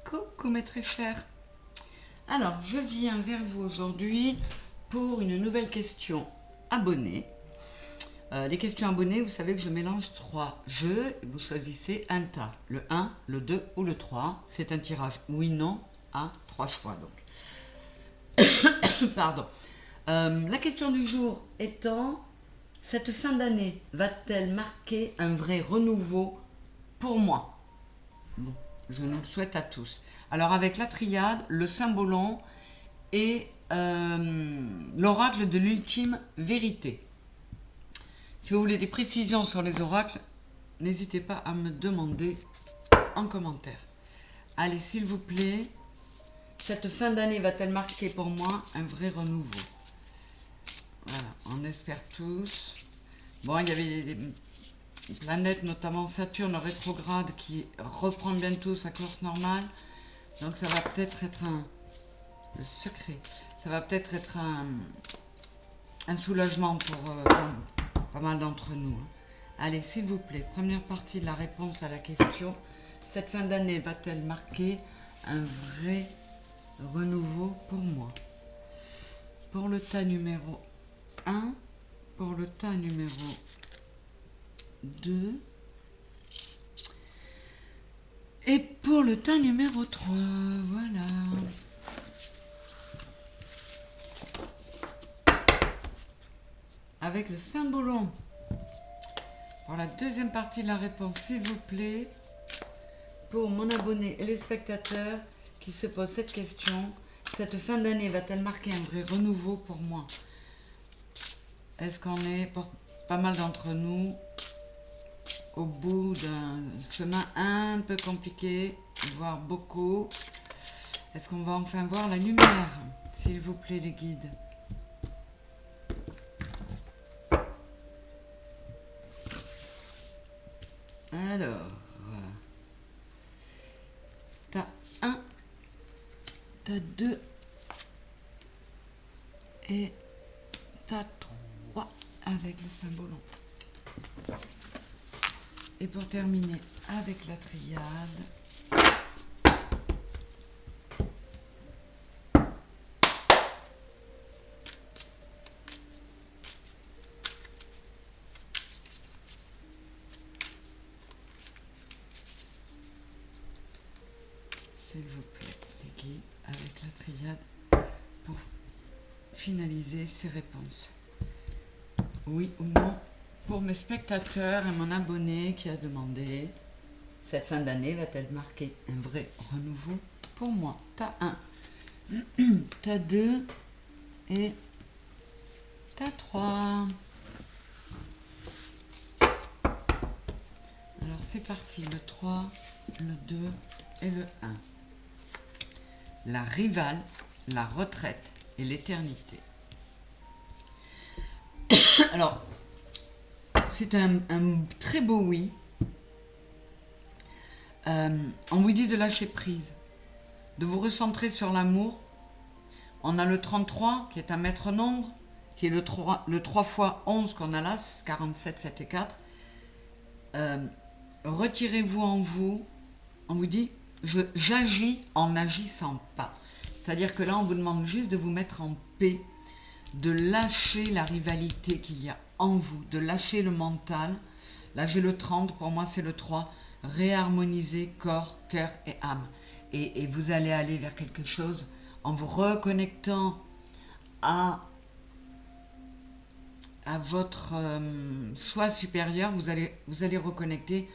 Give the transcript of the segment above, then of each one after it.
Coucou mes très chers. Alors, je viens vers vous aujourd'hui pour une nouvelle question abonnée. Les questions abonnées, vous savez que je mélange 3 jeux et vous choisissez un tas, le 1, le 2 ou le 3. C'est un tirage oui-non à 3 choix donc. Pardon. La question du jour étant, cette fin d'année va-t-elle marquer un vrai renouveau pour moi? Bon, je nous le souhaite à tous. Alors avec la triade, le symbolon et l'oracle de l'ultime vérité. Si vous voulez des précisions sur les oracles, n'hésitez pas à me demander en commentaire. Allez, s'il vous plaît, cette fin d'année va-t-elle marquer pour moi un vrai renouveau? Voilà, on espère tous. Bon, il y avait des planètes, notamment Saturne rétrograde, qui reprend bientôt sa course normale. Donc ça va peut-être être le secret, ça va peut-être être un soulagement pour pas mal d'entre nous. Allez, s'il vous plaît, première partie de la réponse à la question. Cette fin d'année va-t-elle marquer un vrai renouveau pour moi? Pour le tas numéro 1, pour le tas numéro 2 et pour le tas numéro 3, voilà. Avec le symbolon. Pour la deuxième partie de la réponse, s'il vous plaît, pour mon abonné et les spectateurs qui se posent cette question, cette fin d'année va-t-elle marquer un vrai renouveau pour moi? Est-ce qu'on est, pour pas mal d'entre nous, au bout d'un chemin un peu compliqué, voire beaucoup? Est-ce qu'on va enfin voir la lumière? S'il vous plaît, les guides. Alors, t'as 1, t'as 2 et t'as 3 avec le symbolon. Et pour terminer avec la triade, s'il vous plaît, les guides, avec la triade, pour finaliser ces réponses. Oui ou non, pour mes spectateurs et mon abonné qui a demandé, cette fin d'année va-t-elle marquer un vrai renouveau pour moi? T'as 1, t'as 2 et t'as 3. Alors c'est parti, le 3, le 2 et le 1. La rivale, la retraite et l'éternité. Alors, c'est un très beau oui. On vous dit de lâcher prise, de vous recentrer sur l'amour. On a le 33 qui est un maître nombre, qui est le 3 fois 11 qu'on a là, 47, 7 et 4. Retirez-vous en vous. On vous dit, j'agis en n'agissant pas. C'est-à-dire que là, on vous demande juste de vous mettre en paix, de lâcher la rivalité qu'il y a en vous, de lâcher le mental. Là, j'ai le 30, pour moi, c'est le 3. Réharmoniser corps, cœur et âme. Et vous allez aller vers quelque chose en vous reconnectant à votre soi supérieur. Vous allez reconnecter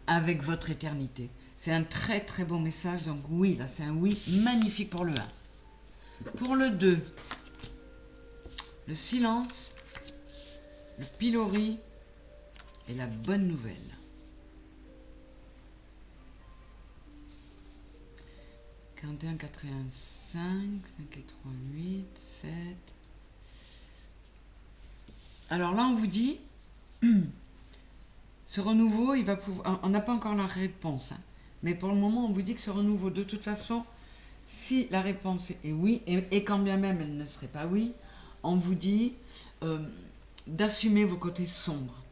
avec votre éternité. C'est un très très beau message. Donc oui, là, c'est un oui magnifique pour le 1. Pour le 2, le silence, le pilori et la bonne nouvelle. 41, 85, 5 et 3, 8, 7. Alors là, on vous dit, ce renouveau, il va pouvoir, on n'a pas encore la réponse, hein, mais pour le moment, on vous dit que ce renouveau, de toute façon, si la réponse est oui, et quand bien même elle ne serait pas oui, on vous dit d'assumer vos côtés sombres,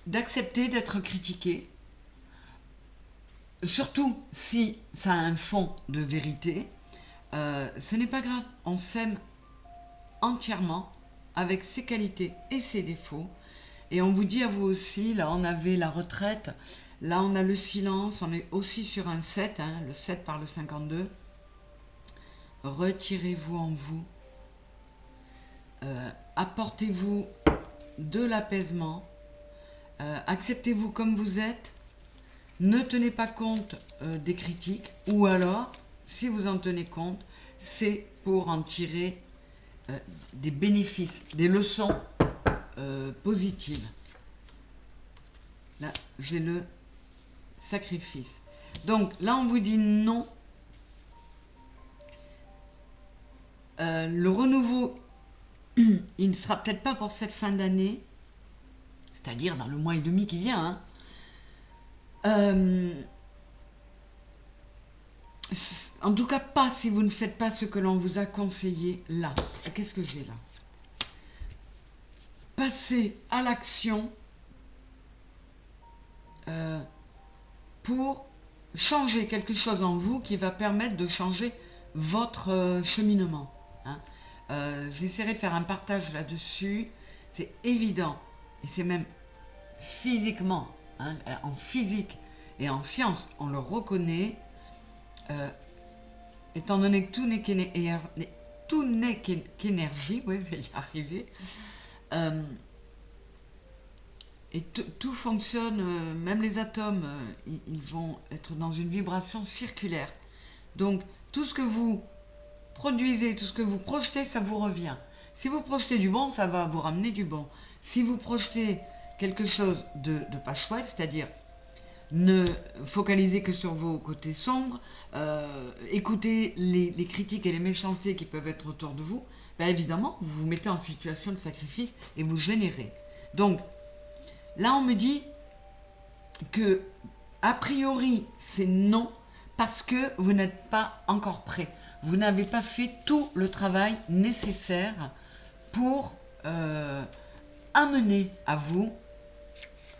d'accepter d'être critiqué, Surtout si ça a un fond de vérité, ce n'est pas grave. On s'aime entièrement avec ses qualités et ses défauts. Et on vous dit à vous aussi, là on avait la retraite, là on a le silence, on est aussi sur un 7, hein, le 7 par le 52. Retirez-vous en vous, apportez-vous de l'apaisement, acceptez-vous comme vous êtes, ne tenez pas compte des critiques, ou alors, si vous en tenez compte, c'est pour en tirer des bénéfices, des leçons positives. Là, j'ai le sacrifice. Donc, là, on vous dit non. Le renouveau, il ne sera peut-être pas pour cette fin d'année, c'est-à-dire dans le mois et demi qui vient. En tout cas, pas si vous ne faites pas ce que l'on vous a conseillé là. Qu'est-ce que j'ai là? Passez à l'action pour changer quelque chose en vous qui va permettre de changer votre cheminement. J'essaierai de faire un partage là-dessus. C'est évident, et c'est même physiquement, en physique et en science, on le reconnaît, étant donné que tout n'est qu'énergie, oui, je vais y arriver, et tout fonctionne, même les atomes, ils vont être dans une vibration circulaire. Donc, tout ce que vous produisez, tout ce que vous projetez, ça vous revient. Si vous projetez du bon, ça va vous ramener du bon. Si vous projetez quelque chose de pas chouette, c'est-à-dire ne focalisez que sur vos côtés sombres, écoutez les critiques et les méchancetés qui peuvent être autour de vous, ben évidemment, vous vous mettez en situation de sacrifice et vous générez. Donc, là, on me dit que, a priori, c'est non, parce que vous n'êtes pas encore prêt. Vous n'avez pas fait tout le travail nécessaire pour amener à vous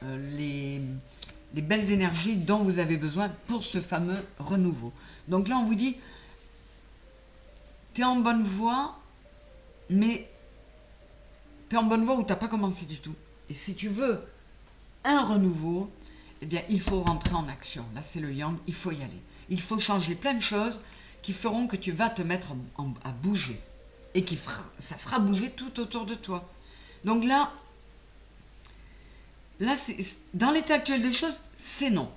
les belles énergies dont vous avez besoin pour ce fameux renouveau. Donc là, on vous dit, tu es en bonne voie, mais tu es en bonne voie où tu n'as pas commencé du tout. Et si tu veux un renouveau, eh bien, il faut rentrer en action. Là, c'est le yang, il faut y aller. Il faut changer plein de choses qui feront que tu vas te mettre à bouger. Et ça fera bouger tout autour de toi. Donc là, dans l'état actuel des choses, c'est non.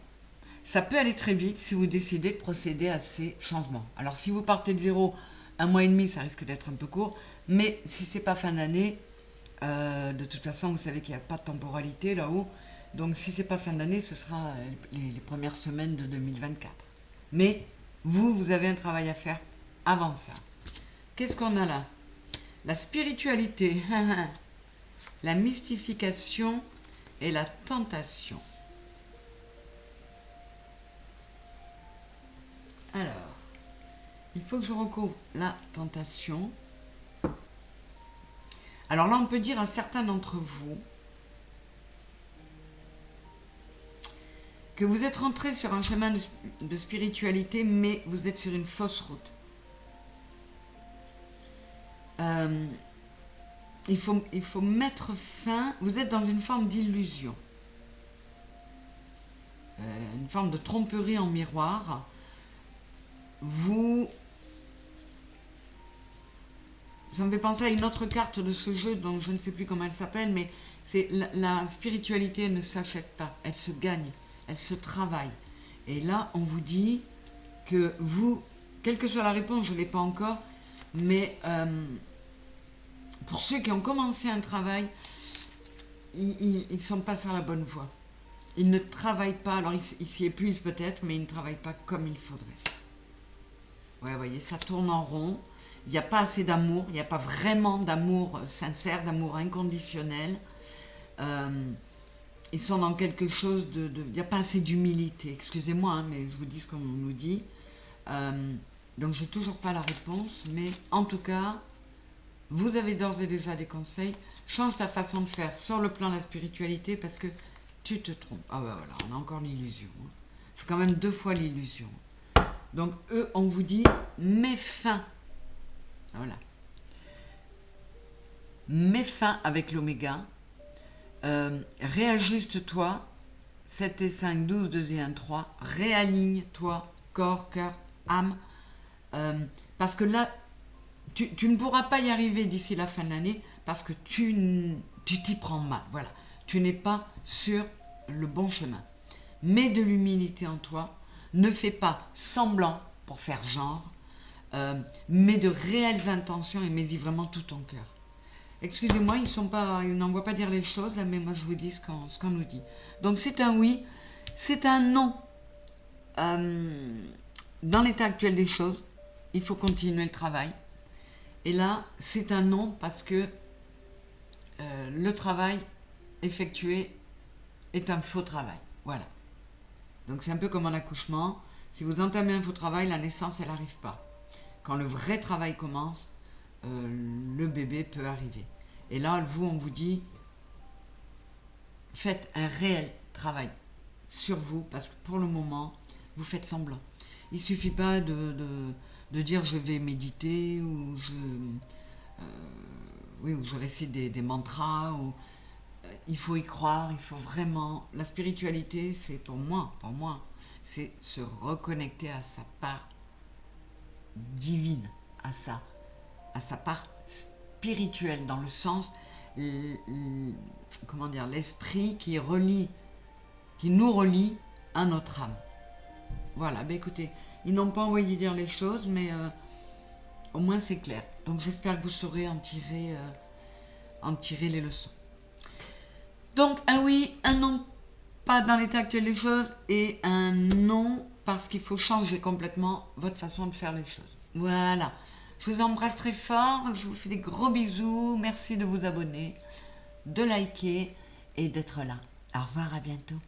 Ça peut aller très vite si vous décidez de procéder à ces changements. Alors, si vous partez de zéro, un mois et demi, ça risque d'être un peu court. Mais si c'est pas fin d'année, de toute façon, vous savez qu'il n'y a pas de temporalité là-haut. Donc, si c'est pas fin d'année, ce sera les premières semaines de 2024. Mais vous avez un travail à faire avant ça. Qu'est-ce qu'on a là? La spiritualité, la mystification et la tentation. Alors, il faut que je recouvre la tentation. Alors là, on peut dire à certains d'entre vous que vous êtes rentré sur un chemin de spiritualité, mais vous êtes sur une fausse route. Il faut mettre fin, vous êtes dans une forme d'illusion, une forme de tromperie en miroir. Ça me fait penser à une autre carte de ce jeu, dont je ne sais plus comment elle s'appelle, mais c'est la spiritualité, elle ne s'achète pas, elle se gagne, elle se travaille. Et là, on vous dit que vous, quelle que soit la réponse, je ne l'ai pas encore, mais pour ceux qui ont commencé un travail, ils ne sont pas sur la bonne voie. Ils ne travaillent pas, alors ils s'y épuisent peut-être, mais ils ne travaillent pas comme il faudrait. Ouais, vous voyez, ça tourne en rond. Il n'y a pas assez d'amour, il n'y a pas vraiment d'amour sincère, d'amour inconditionnel. Ils sont dans quelque chose il n'y a pas assez d'humilité. Excusez-moi, hein, mais je vous dis ce qu'on nous dit. Donc, je n'ai toujours pas la réponse, mais en tout cas, vous avez d'ores et déjà des conseils. Change ta façon de faire sur le plan de la spiritualité parce que tu te trompes. Ah ben voilà, on a encore l'illusion. C'est quand même 2 fois l'illusion. Donc eux, on vous dit, mets fin. Voilà. Mets fin avec l'oméga. Réajuste-toi. 7 et 5, 12, 2 et 1, 3. Réaligne-toi, corps, cœur, âme. Parce que là, tu ne pourras pas y arriver d'ici la fin de l'année parce que tu t'y prends mal. Voilà. Tu n'es pas sur le bon chemin. Mets de l'humilité en toi. Ne fais pas semblant pour faire genre. Mets de réelles intentions et mets-y vraiment tout ton cœur. Excusez-moi, ils n'envoient pas dire les choses, là, mais moi je vous dis ce qu'on nous dit. Donc c'est un oui, c'est un non. Dans l'état actuel des choses, il faut continuer le travail. Et là, c'est un non parce que le travail effectué est un faux travail. Voilà. Donc c'est un peu comme un accouchement. Si vous entamez un faux travail, la naissance, elle n'arrive pas. Quand le vrai travail commence, le bébé peut arriver. Et là, vous, on vous dit, faites un réel travail sur vous, parce que pour le moment, vous faites semblant. Il ne suffit pas de dire je vais méditer, ou je récite des mantras, il faut y croire, il faut vraiment... La spiritualité, c'est pour moi, c'est se reconnecter à sa part divine, à sa part spirituelle, dans le sens, comment dire, l'esprit qui nous relie à notre âme. Voilà, ben écoutez, ils n'ont pas envoyé dire les choses, mais au moins c'est clair. Donc j'espère que vous saurez en tirer les leçons. Donc un oui, un non, pas dans l'état actuel des choses, et un non parce qu'il faut changer complètement votre façon de faire les choses. Voilà. Je vous embrasse très fort, je vous fais des gros bisous, merci de vous abonner, de liker et d'être là. Au revoir, à bientôt.